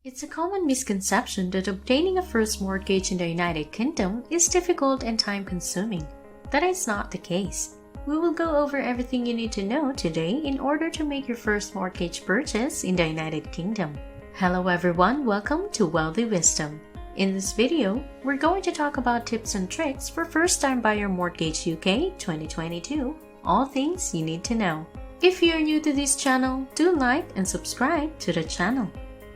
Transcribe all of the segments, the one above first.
It's a common misconception that obtaining a first mortgage in the United Kingdom is difficult and time-consuming. That is not the case. We will go over everything you need to know today in order to make your first mortgage purchase in the United Kingdom. Hello everyone, welcome to Wealthy Wisdom. In this video, we're going to talk about tips and tricks for first-time buyer mortgage UK 2022, all things you need to know. If you're new to this channel, do like and subscribe to the channel.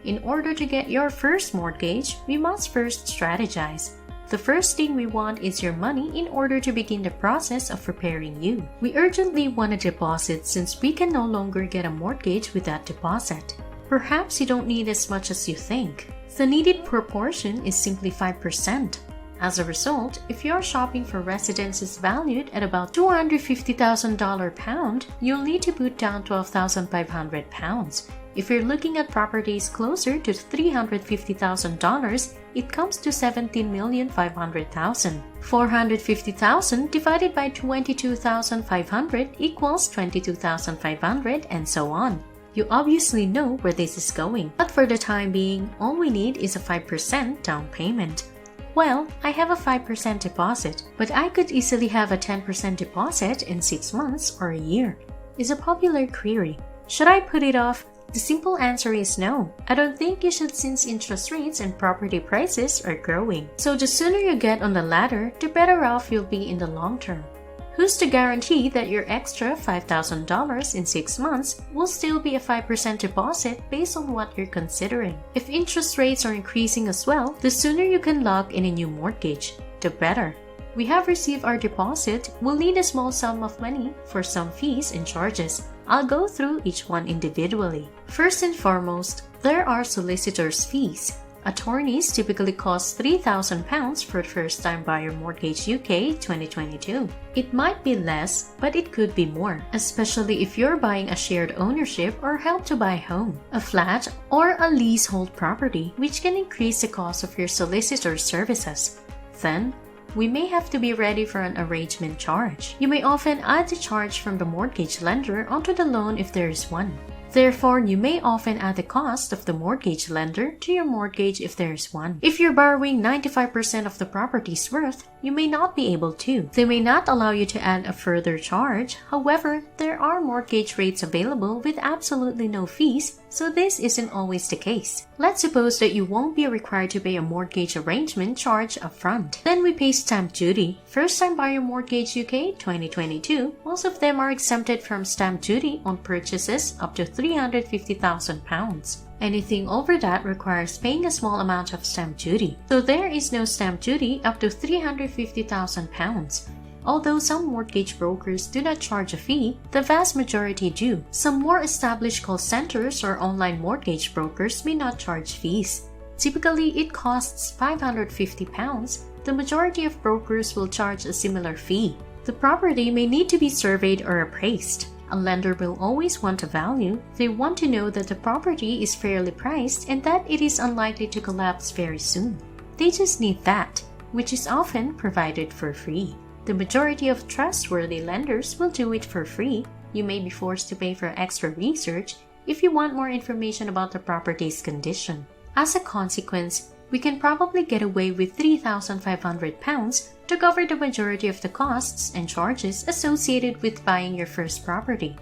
In order to get your first mortgage, we must first strategize. The first thing we want is your money in order to begin the process of preparing you. We urgently want a deposit since we can no longer get a mortgage without deposit. Perhaps you don't need as much as you think. The needed proportion is simply 5%. As a result, if you're shopping for residences valued at about $250,000 pound, you'll need to put down £12,500. If you're looking at properties closer to $350,000, it comes to $17,500,000. $450,000 divided by $22,500 equals $22,500 and so on. You obviously know where this is going, but for the time being, all we need is a 5% down payment. Well, I have a 5% deposit, but I could easily have a 10% deposit in 6 months or a year. Is a popular query. Should I put it off? The simple answer is no. I don't think you should since interest rates and property prices are growing. So the sooner you get on the ladder, the better off you'll be in the long term. Who's to guarantee that your extra $5,000 in 6 months will still be a 5% deposit based on what you're considering? If interest rates are increasing as well, the sooner you can lock in a new mortgage, the better. We have received our deposit, we'll need a small sum of money for some fees and charges. I'll go through each one individually. First and foremost, there are solicitor's fees. Attorneys typically cost £3,000 for first-time buyer mortgage UK 2022. It might be less, but it could be more, especially if you're buying a shared ownership or help to buy home, a flat, or a leasehold property, which can increase the cost of your solicitor's services. Then, we may have to be ready for an arrangement charge. You may often add the charge from the mortgage lender onto the loan if there is one. Therefore, you may often add the cost of the mortgage lender to your mortgage if there is one. If you're borrowing 95% of the property's worth, you may not be able to. They may not allow you to add a further charge. However, there are mortgage rates available with absolutely no fees, so this isn't always the case. Let's suppose that you won't be required to pay a mortgage arrangement charge upfront. Then we pay stamp duty. First-time buyer mortgage UK 2022, most of them are exempted from stamp duty on purchases up to £350,000. Anything over that requires paying a small amount of stamp duty. So there is no stamp duty up to £350,000. Although some mortgage brokers do not charge a fee, the vast majority do. Some more established call centers or online mortgage brokers may not charge fees. Typically, it costs £550. The majority of brokers will charge a similar fee. The property may need to be surveyed or appraised. A lender will always want a value. They want to know that the property is fairly priced and that it is unlikely to collapse very soon. They just need that, which is often provided for free. The majority of trustworthy lenders will do it for free. You may be forced to pay for extra research if you want more information about the property's condition. As a consequence, we can probably get away with £3,500 to cover the majority of the costs and charges associated with buying your first property.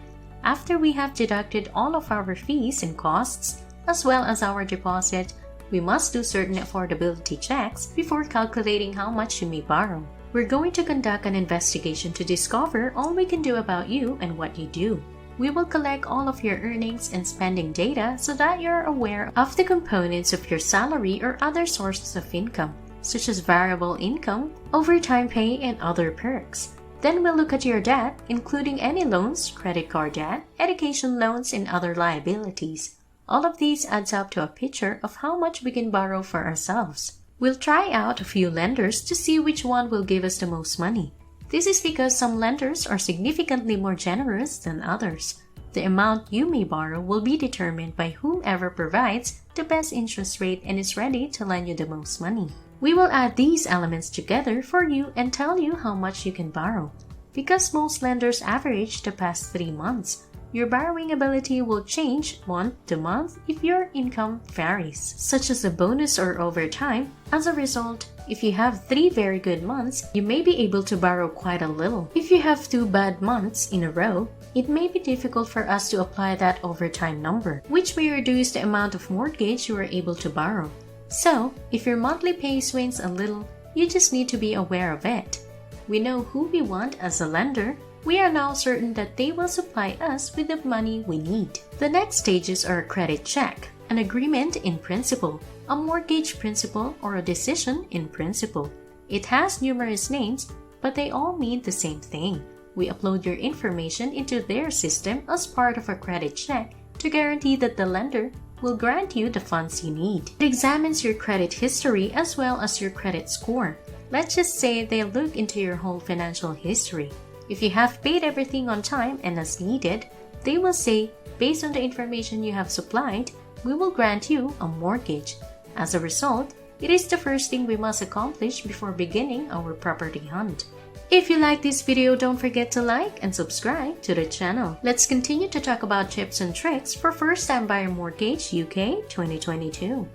After we have deducted all of our fees and costs, as well as our deposit, we must do certain affordability checks before calculating how much you may borrow. We're going to conduct an investigation to discover all we can do about you and what you do. We will collect all of your earnings and spending data so that you're aware of the components of your salary or other sources of income, such as variable income, overtime pay, and other perks. Then we'll look at your debt, including any loans, credit card debt, education loans, and other liabilities. All of these adds up to a picture of how much we can borrow for ourselves. We'll try out a few lenders to see which one will give us the most money. This is because some lenders are significantly more generous than others. The amount you may borrow will be determined by whomever provides the best interest rate and is ready to lend you the most money. We will add these elements together for you and tell you how much you can borrow. Because most lenders average the past 3 months, Your borrowing ability will change month to month if your income varies, such as a bonus or overtime. As a result, if you have 3 very good months, you may be able to borrow quite a little. If you have 2 bad months in a row, it may be difficult for us to apply that overtime number, which may reduce the amount of mortgage you are able to borrow. So, if your monthly pay swings a little, you just need to be aware of it. We know who we want as a lender. We are now certain that they will supply us with the money we need. The next stages are a credit check, an agreement in principle, a mortgage principle, or a decision in principle. It has numerous names, but they all mean the same thing. We upload your information into their system as part of a credit check to guarantee that the lender will grant you the funds you need. It examines your credit history as well as your credit score. Let's just say they look into your whole financial history. If you have paid everything on time and as needed, they will say, based on the information you have supplied, we will grant you a mortgage. As a result, it is the first thing we must accomplish before beginning our property hunt. If you like this video, don't forget to like and subscribe to the channel. Let's continue to talk about tips and tricks for first-time buyer mortgage UK 2022.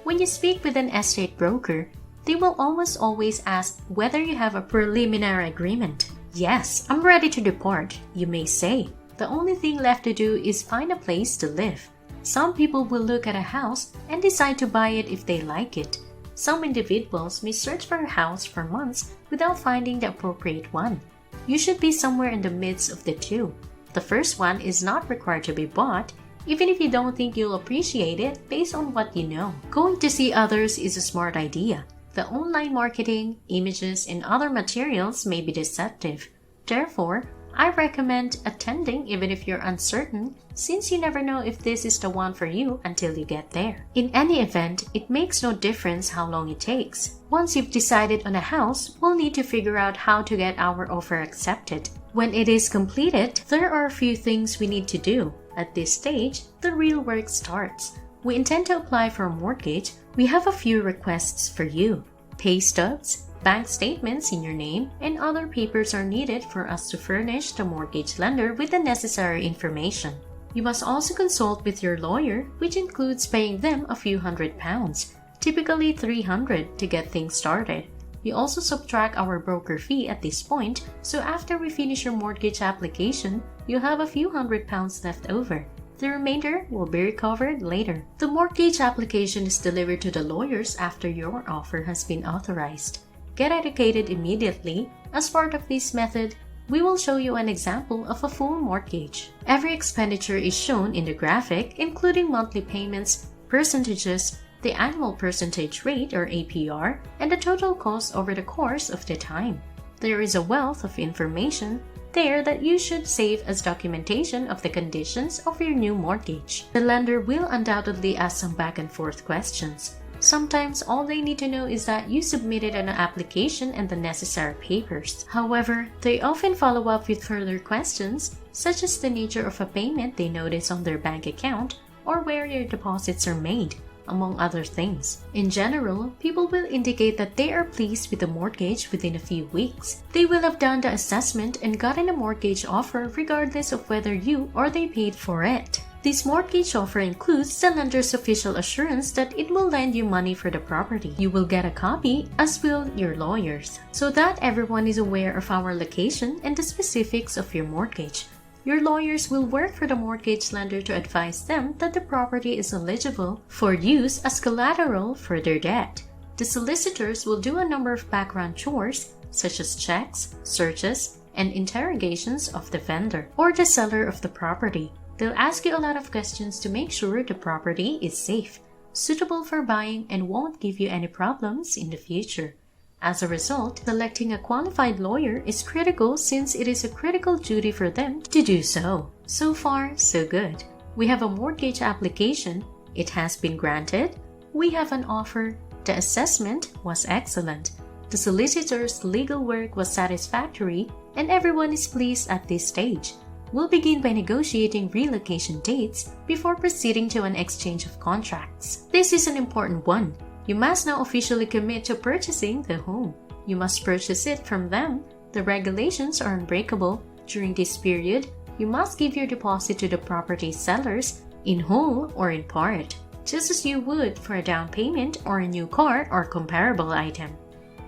When you speak with an estate broker, they will almost always ask whether you have a preliminary agreement. Yes, I'm ready to depart, you may say. The only thing left to do is find a place to live. Some people will look at a house and decide to buy it if they like it. Some individuals may search for a house for months without finding the appropriate one. You should be somewhere in the midst of the two. The first one is not required to be bought, even if you don't think you'll appreciate it based on what you know. Going to see others is a smart idea. The online marketing, images, and other materials may be deceptive. Therefore, I recommend attending even if you're uncertain, since you never know if this is the one for you until you get there. In any event, it makes no difference how long it takes. Once you've decided on a house, we'll need to figure out how to get our offer accepted. When it is completed, there are a few things we need to do. At this stage, the real work starts. We intend to apply for a mortgage. We have a few requests for you. Pay stubs, bank statements in your name, and other papers are needed for us to furnish the mortgage lender with the necessary information. You must also consult with your lawyer, which includes paying them a few £100, typically $300 to get things started. We also subtract our broker fee at this point, so after we finish your mortgage application, you'll have a few £100 left over. The remainder will be recovered later. The mortgage application is delivered to the lawyers after your offer has been authorized. Get educated immediately. As part of this method, we will show you an example of a full mortgage. Every expenditure is shown in the graphic, including monthly payments, percentages, the annual percentage rate or APR, and the total cost over the course of the time. There is a wealth of information there that you should save as documentation of the conditions of your new mortgage. The lender will undoubtedly ask some back and forth questions. Sometimes all they need to know is that you submitted an application and the necessary papers. However, they often follow up with further questions, such as the nature of a payment they notice on their bank account or where your deposits are made, among other things. In general, people will indicate that they are pleased with the mortgage within a few weeks. They will have done the assessment and gotten a mortgage offer regardless of whether you or they paid for it. This mortgage offer includes the lender's official assurance that it will lend you money for the property. You will get a copy, as will your lawyers, so that everyone is aware of our location and the specifics of your mortgage. Your lawyers will work for the mortgage lender to advise them that the property is eligible for use as collateral for their debt. The solicitors will do a number of background chores, such as checks, searches, and interrogations of the vendor or the seller of the property. They'll ask you a lot of questions to make sure the property is safe, suitable for buying, and won't give you any problems in the future. As a result, selecting a qualified lawyer is critical since it is a critical duty for them to do so. So far, so good. We have a mortgage application. It has been granted. We have an offer. The assessment was excellent. The solicitor's legal work was satisfactory, and everyone is pleased at this stage. We'll begin by negotiating relocation dates before proceeding to an exchange of contracts. This is an important one. You must now officially commit to purchasing the home. You must purchase it from them. The regulations are unbreakable. During this period, you must give your deposit to the property sellers in whole or in part, just as you would for a down payment or a new car or comparable item.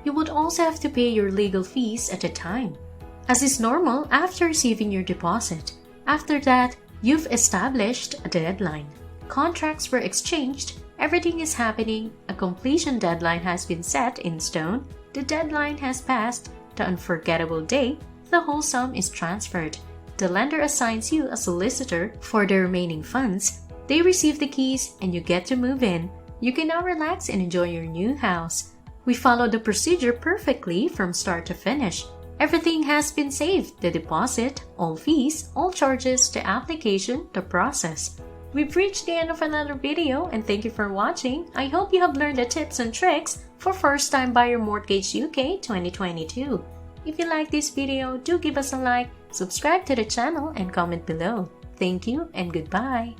You would also have to pay your legal fees at a time, as is normal after receiving your deposit. After that, you've established a deadline. Contracts were exchanged, everything is happening, a completion deadline has been set in stone, the deadline has passed, the unforgettable day, the whole sum is transferred. The lender assigns you a solicitor for the remaining funds. They receive the keys and you get to move in. You can now relax and enjoy your new house. We followed the procedure perfectly from start to finish. Everything has been saved: the deposit, all fees, all charges, the application, the process. We've reached the end of another video and thank you for watching. I hope you have learned the tips and tricks for First Time Buyer Mortgage UK 2022. If you like this video, do give us a like, subscribe to the channel and comment below. Thank you and goodbye.